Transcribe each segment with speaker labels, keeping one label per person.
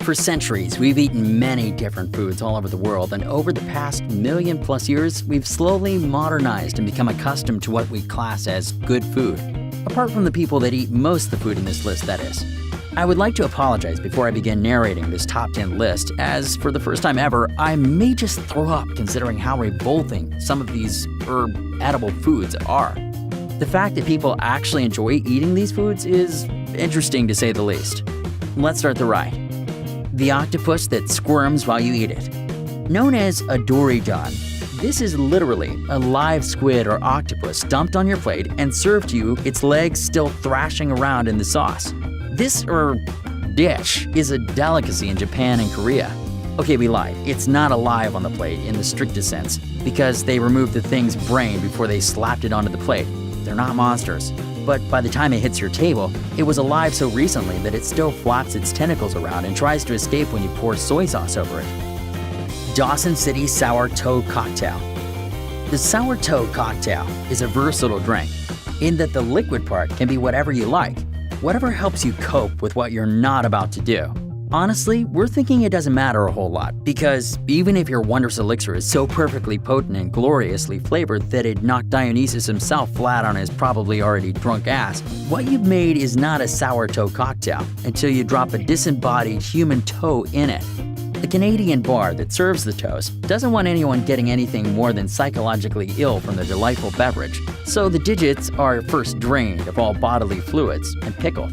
Speaker 1: For centuries, we've eaten many different foods all over the world, and over the past million-plus years, we've slowly modernized and become accustomed to what we class as good food. Apart from the people that eat most of the food in this list, that is. I would like to apologize before I begin narrating this top 10 list, as for the first time ever, I may just throw up considering how revolting some of these edible foods are. The fact that people actually enjoy eating these foods is interesting to say the least. Let's start the ride. The octopus that squirms while you eat it. Known as a dory-don, this is literally a live squid or octopus dumped on your plate and served to you, its legs still thrashing around in the sauce. This dish is a delicacy in Japan and Korea. Okay, we lied. It's not alive on the plate in the strictest sense, because they removed the thing's brain before they slapped it onto the plate. They're not monsters. But by the time it hits your table, it was alive so recently that it still flaps its tentacles around and tries to escape when you pour soy sauce over it. Dawson City Sour Toad Cocktail. The sour toad cocktail is a versatile drink in that the liquid part can be whatever you like, whatever helps you cope with what you're not about to do. Honestly, we're thinking it doesn't matter a whole lot, because even if your wondrous elixir is so perfectly potent and gloriously flavored that it knocked Dionysus himself flat on his probably already drunk ass, what you've made is not a sour toe cocktail until you drop a disembodied human toe in it. The Canadian bar that serves the toast doesn't want anyone getting anything more than psychologically ill from the delightful beverage, so the digits are first drained of all bodily fluids and pickled.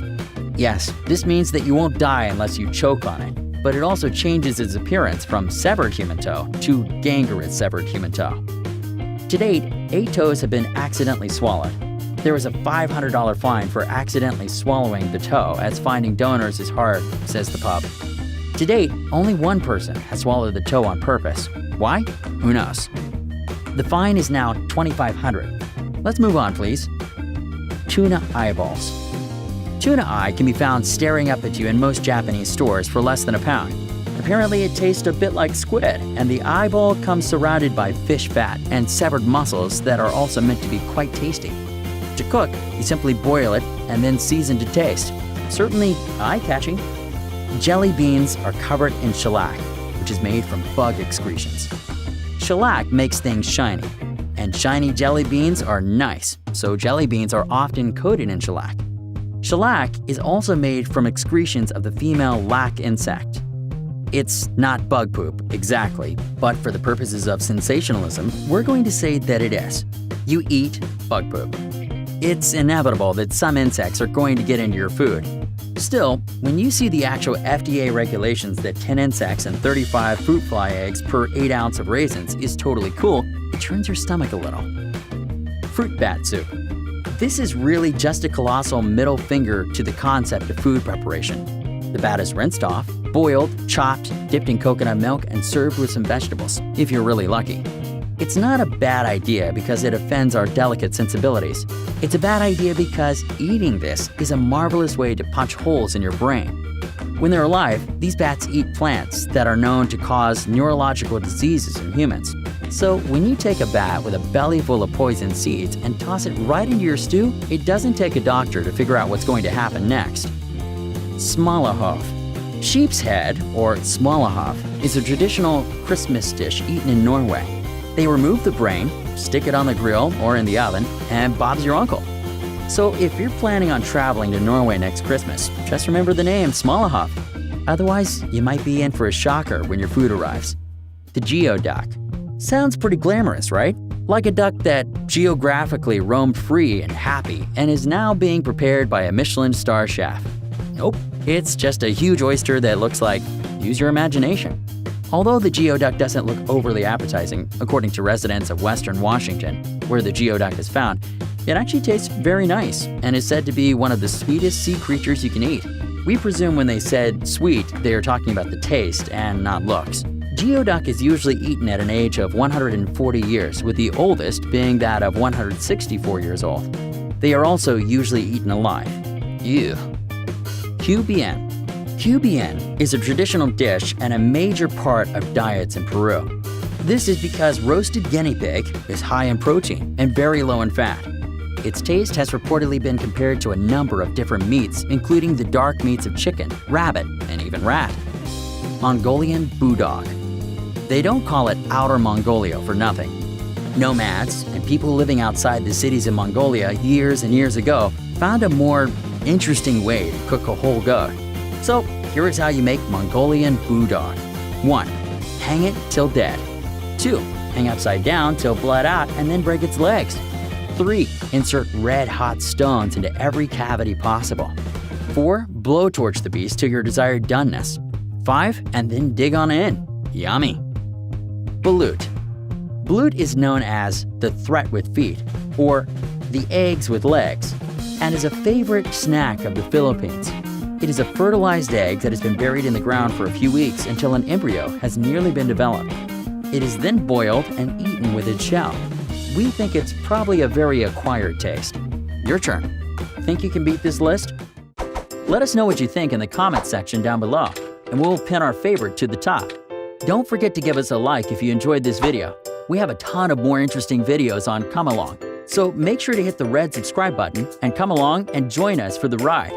Speaker 1: Yes, this means that you won't die unless you choke on it, but it also changes its appearance from severed human toe to gangrenous severed human toe. To date, 8 toes have been accidentally swallowed. There is a $500 fine for accidentally swallowing the toe, as finding donors is hard, says the pub. To date, only one person has swallowed the toe on purpose. Why? Who knows? The fine is now $2,500. Let's move on, please. Tuna eyeballs. Tuna eye can be found staring up at you in most Japanese stores for less than £1. Apparently it tastes a bit like squid, and the eyeball comes surrounded by fish fat and severed muscles that are also meant to be quite tasty. To cook, you simply boil it and then season to taste. Certainly eye-catching. Jelly beans are covered in shellac, which is made from bug excretions. Shellac makes things shiny, and shiny jelly beans are nice, so jelly beans are often coated in shellac. Shellac is also made from excretions of the female lac insect. It's not bug poop, exactly, but for the purposes of sensationalism, we're going to say that it is. You eat bug poop. It's inevitable that some insects are going to get into your food. Still, when you see the actual FDA regulations that 10 insects and 35 fruit fly eggs per 8 ounce of raisins is totally cool, it turns your stomach a little. Fruit bat soup. This is really just a colossal middle finger to the concept of food preparation. The bat is rinsed off, boiled, chopped, dipped in coconut milk, and served with some vegetables, if you're really lucky. It's not a bad idea because it offends our delicate sensibilities. It's a bad idea because eating this is a marvelous way to punch holes in your brain. When they're alive, these bats eat plants that are known to cause neurological diseases in humans. So when you take a bat with a belly full of poison seeds and toss it right into your stew, it doesn't take a doctor to figure out what's going to happen next. Smalahove. Sheep's head, or smalahove, is a traditional Christmas dish eaten in Norway. They remove the brain, stick it on the grill or in the oven, and Bob's your uncle. So if you're planning on traveling to Norway next Christmas, just remember the name Smalahove. Otherwise, you might be in for a shocker when your food arrives. The geoduck. Sounds pretty glamorous, right? Like a duck that geographically roamed free and happy and is now being prepared by a Michelin star chef. Nope, it's just a huge oyster that looks like, use your imagination. Although the geoduck doesn't look overly appetizing, according to residents of Western Washington, where the geoduck is found, it actually tastes very nice and is said to be one of the sweetest sea creatures you can eat. We presume when they said sweet, they are talking about the taste and not looks. Geoduck is usually eaten at an age of 140 years, with the oldest being that of 164 years old. They are also usually eaten alive. Ew. QBN. QBN is a traditional dish and a major part of diets in Peru. This is because roasted guinea pig is high in protein and very low in fat. Its taste has reportedly been compared to a number of different meats, including the dark meats of chicken, rabbit, and even rat. Mongolian Bulldog. They don't call it Outer Mongolia for nothing. Nomads and people living outside the cities in Mongolia years and years ago found a more interesting way to cook a whole goat. So here is how you make Mongolian Bulldog. 1. Hang it till dead. 2. Hang upside down till bled out and then break its legs. 3. Insert red-hot stones into every cavity possible. 4. Blowtorch the beast to your desired doneness. 5. And then dig on in. Yummy! Balut. Balut is known as the threat with feet, or the eggs with legs, and is a favorite snack of the Philippines. It is a fertilized egg that has been buried in the ground for a few weeks until an embryo has nearly been developed. It is then boiled and eaten with its shell. We think it's probably a very acquired taste. Your turn. Think you can beat this list? Let us know what you think in the comments section down below, and we'll pin our favorite to the top. Don't forget to give us a like if you enjoyed this video. We have a ton of more interesting videos on Come Along, so make sure to hit the red subscribe button and come along and join us for the ride.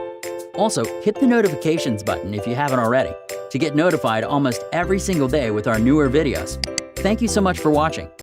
Speaker 1: Also, hit the notifications button if you haven't already to get notified almost every single day with our newer videos. Thank you so much for watching.